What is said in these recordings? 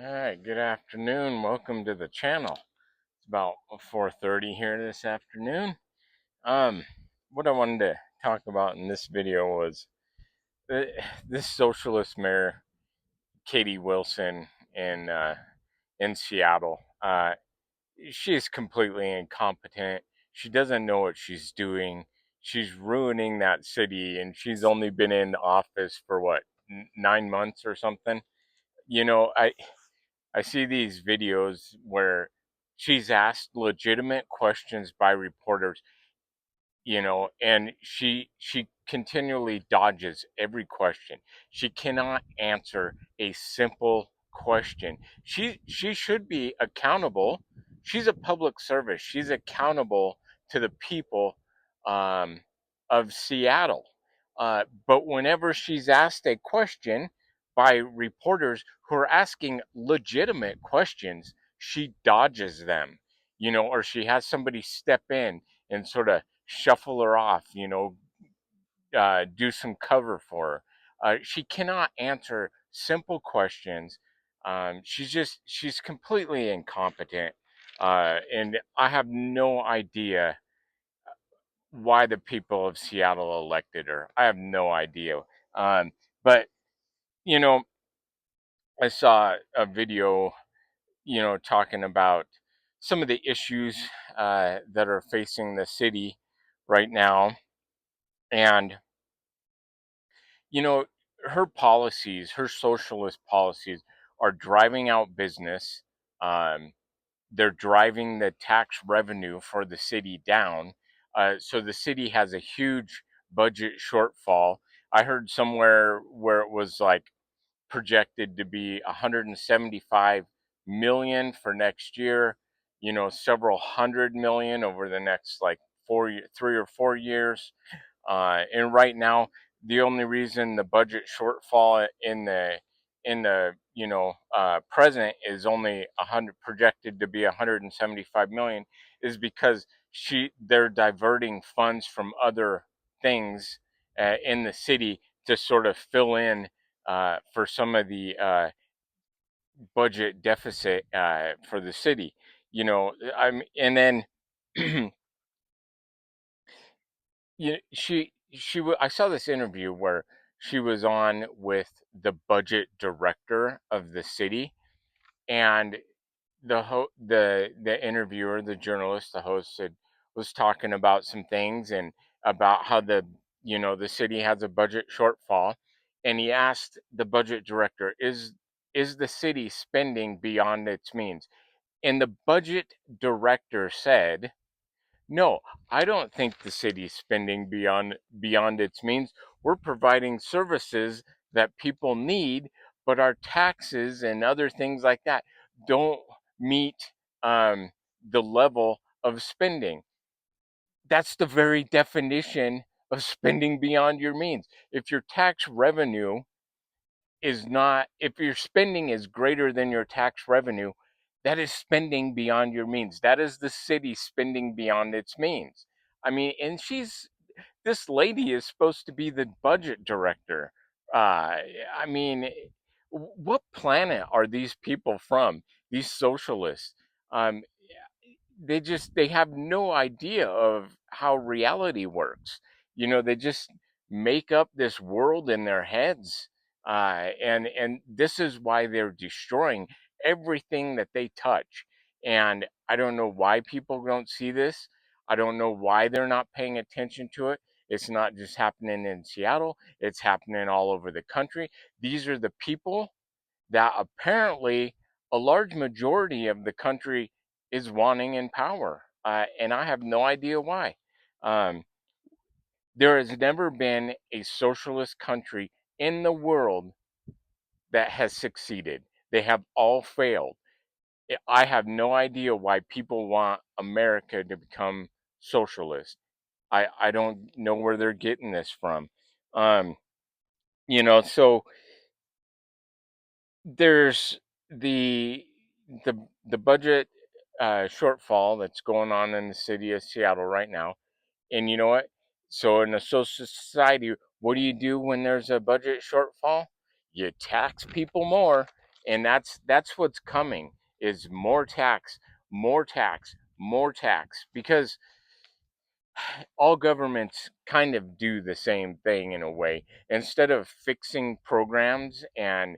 All right, good afternoon. Welcome to the channel. It's about 4:30 here this afternoon. Um, what I wanted to talk about in this video was uh, this socialist mayor, Katie Wilson, in in Seattle. She's completely incompetent. She doesn't know what she's doing. She's ruining that city, and she's only been in office for what, 9 months or something. You know, I see these videos where she's asked legitimate questions by reporters, and she continually dodges every question. She cannot answer a simple question. She should be accountable. She's a public service. She's accountable to the people um, of Seattle. But whenever she's asked a question by reporters who are asking legitimate questions, she dodges them, or she has somebody step in and sort of shuffle her off, do some cover for her. She cannot answer simple questions. She's completely incompetent. And I have no idea why the people of Seattle elected her. I have no idea. But, you know, I saw a video, talking about some of the issues that are facing the city right now. And you know, her policies, her socialist policies, are driving out business. Um, they're driving the tax revenue for the city down. So the city has a huge budget shortfall. I heard somewhere where it was like projected to be 175 million for next year, several hundred million over the next like 3 or 4 years. And right now, the only reason the budget shortfall in the present is only 100, projected to be 175 million, is because they're diverting funds from other things in the city to sort of fill in for some of the budget deficit for the city. And then I saw this interview where she was on with the budget director of the city, and the interviewer, the journalist, the host was talking about some things and about how the city has a budget shortfall, and he asked the budget director, is the city spending beyond its means? And the budget director said, no, I don't think the city's spending beyond its means. We're providing services that people need, but our taxes and other things like that don't meet um, the level of spending. That's the very definition of spending beyond your means. If your tax revenue is not, if your spending is greater than your tax revenue, that is spending beyond your means. That is the city spending beyond its means. I mean, and this lady is supposed to be the budget director. I mean, what planet are these people from? These socialists? Um, they have no idea of how reality works. They just make up this world in their heads, and this is why they're destroying everything that they touch. And I don't know why people don't see this. I don't know why they're not paying attention to it. It's not just happening in Seattle, it's happening all over the country. These are the people that apparently a large majority of the country is wanting in power. And I have no idea why. Um, there has never been a socialist country in the world that has succeeded. They have all failed. I have no idea why people want America to become socialist. I don't know where they're getting this from. Um, so there's the the budget shortfall that's going on in the city of Seattle right now. And you know what? So in a social society, what do you do when there's a budget shortfall? You tax people more, And that's what's coming, is more tax, more tax, more tax, because all governments kind of do the same thing in a way. Instead of fixing programs and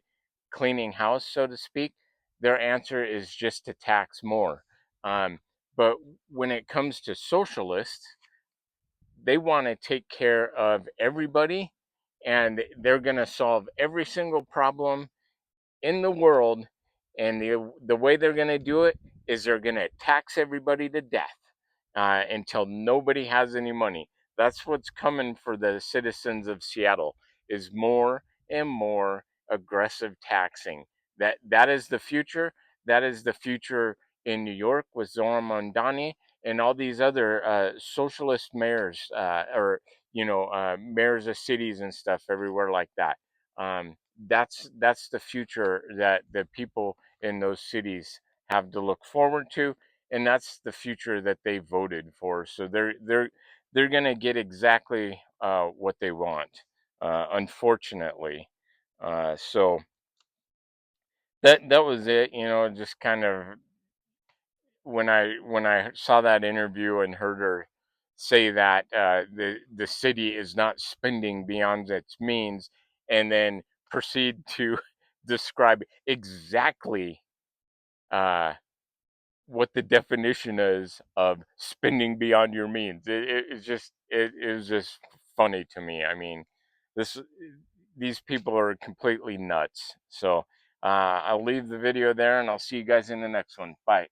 cleaning house, so to speak, their answer is just to tax more. But when it comes to socialists, they want to take care of everybody, and they're going to solve every single problem in the world, and the way they're going to do it is they're going to tax everybody to death until nobody has any money. That's what's coming for the citizens of Seattle, is more and more aggressive taxing. That is the future. That is the future in New York with Zoran Mondani and all these other socialist mayors, or mayors of cities and stuff everywhere like that. That's the future that the people in those cities have to look forward to, and that's the future that they voted for. So they're gonna get exactly what they want, unfortunately. So that was it. Just kind of, when I saw that interview and heard her say that the city is not spending beyond its means, and then proceed to describe exactly uh, what the definition is of spending beyond your means. It was just funny to me. I mean, this these people are completely nuts. So I'll leave the video there, and I'll see you guys in the next one. Bye.